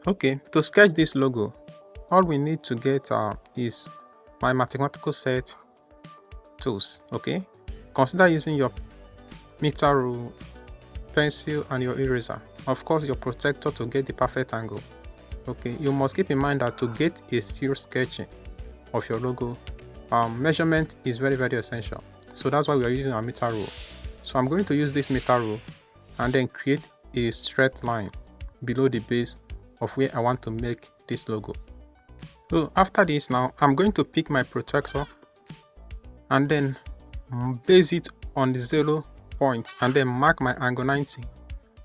Okay, to sketch this logo, all we need to get is my mathematical set tools. Okay, consider using your meter rule, pencil, and your eraser. Of course, your protector to get the perfect angle. Okay, you must keep in mind that to get a serious sketching of your logo, measurement is very essential. So that's why we are using our meter rule. So I'm going to use this meter rule and then create a straight line below the base of where I want to make this logo. So after this, now I'm going to pick my protractor and then base it on the 0 point and then mark my angle 90.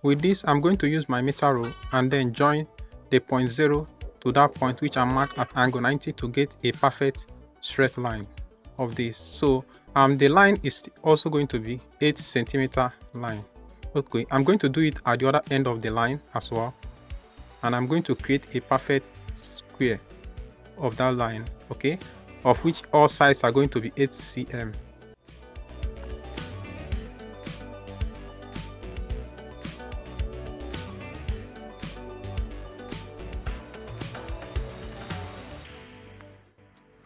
With this, I'm going to use my meter rule and then join the point 0 to that point which I mark at angle 90 to get a perfect straight line of this. So the line is also going to be 8 centimeter line. Okay, I'm going to do it at the other end of the line as well, and I'm going to create a perfect square of that line, okay, of which all sides are going to be 8 cm.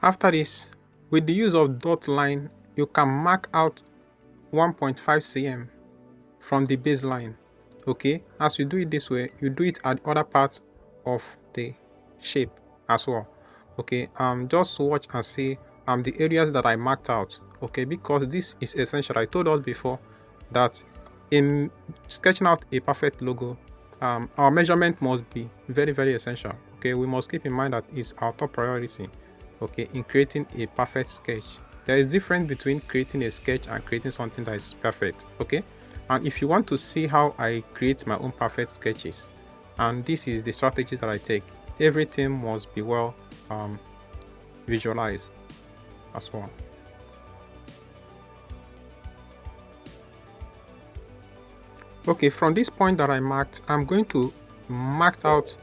After this, with the use of dot line, you can mark out 1.5 cm from the baseline. Okay, as you do it this way, you do it at the other part of the shape as well. Okay, just watch and see the areas that I marked out. Okay, because this is essential. I told us before that in sketching out a perfect logo, our measurement must be very essential. Okay, we must keep in mind that it's our top priority, okay, in creating a perfect sketch. There is difference between creating a sketch and creating something that is perfect. Okay, and if you want to see how I create my own perfect sketches, and this is the strategy that I take, everything must be well visualized as well. Okay, from this point that I marked, I'm going to mark out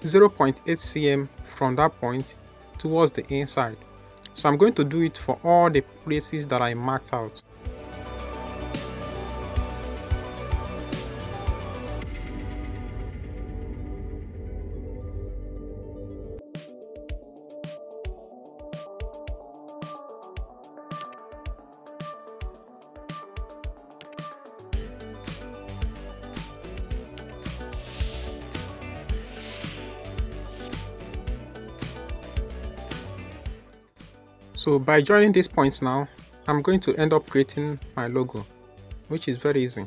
0.8 cm from that point towards the inside. So I'm going to do it for all the places that I marked out. So by joining these points now, I'm going to end up creating my logo, which is very easy.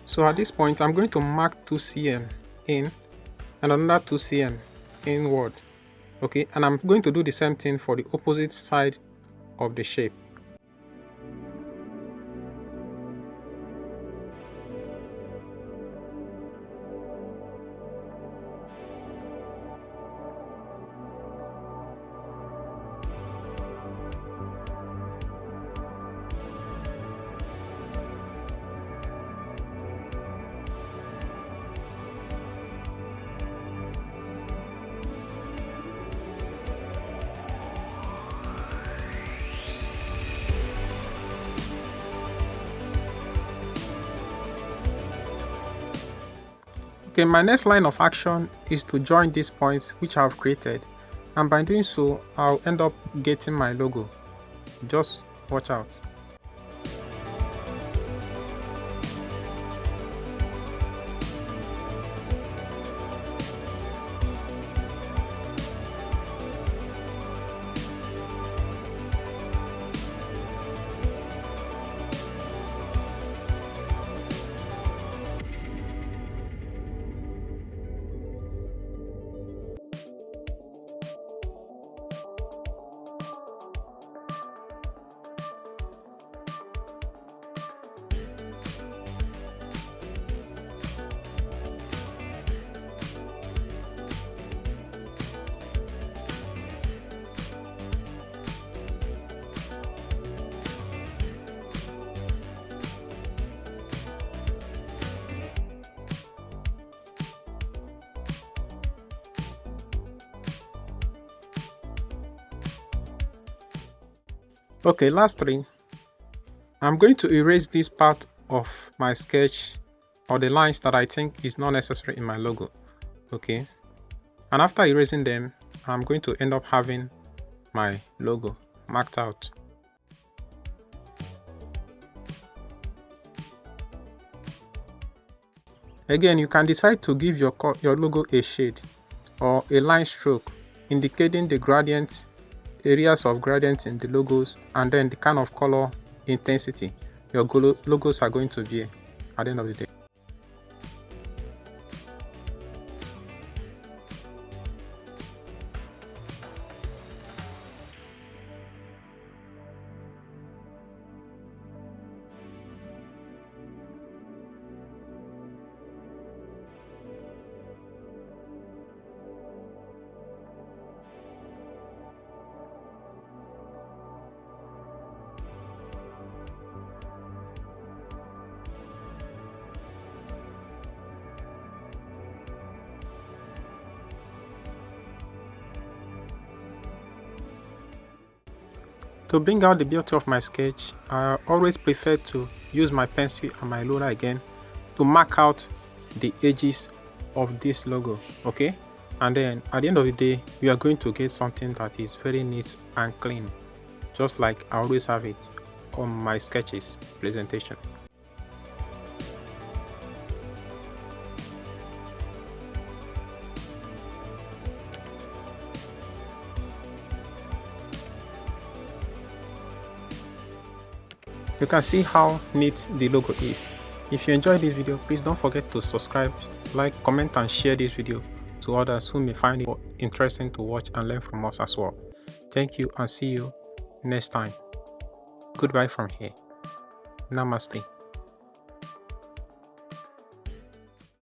So at this point, I'm going to mark 2 cm in and another 2 cm inward. Okay, and I'm going to do the same thing for the opposite side of the shape. Okay, my next line of action is to join these points which I have created, and by doing so, I'll end up getting my logo. Just watch out. Okay, lastly, I'm going to erase this part of my sketch or the lines that I think is not necessary in my logo. Okay, and after erasing them, I'm going to end up having my logo marked out. Again, you can decide to give your logo a shade or a line stroke indicating the gradient, areas of gradients in the logos, and then the kind of color intensity your logos are going to be at the end of the day. To bring out the beauty of my sketch, I always prefer to use my pencil and my ruler again to mark out the edges of this logo, okay? And then at the end of the day, we are going to get something that is very neat and clean, just like I always have it on my sketches presentation. You can see how neat the logo is. If you enjoyed this video, please don't forget to subscribe, like, comment and share this video to others who may find it interesting to watch and learn from us as well. Thank you and see you next time. Goodbye from here. Namaste.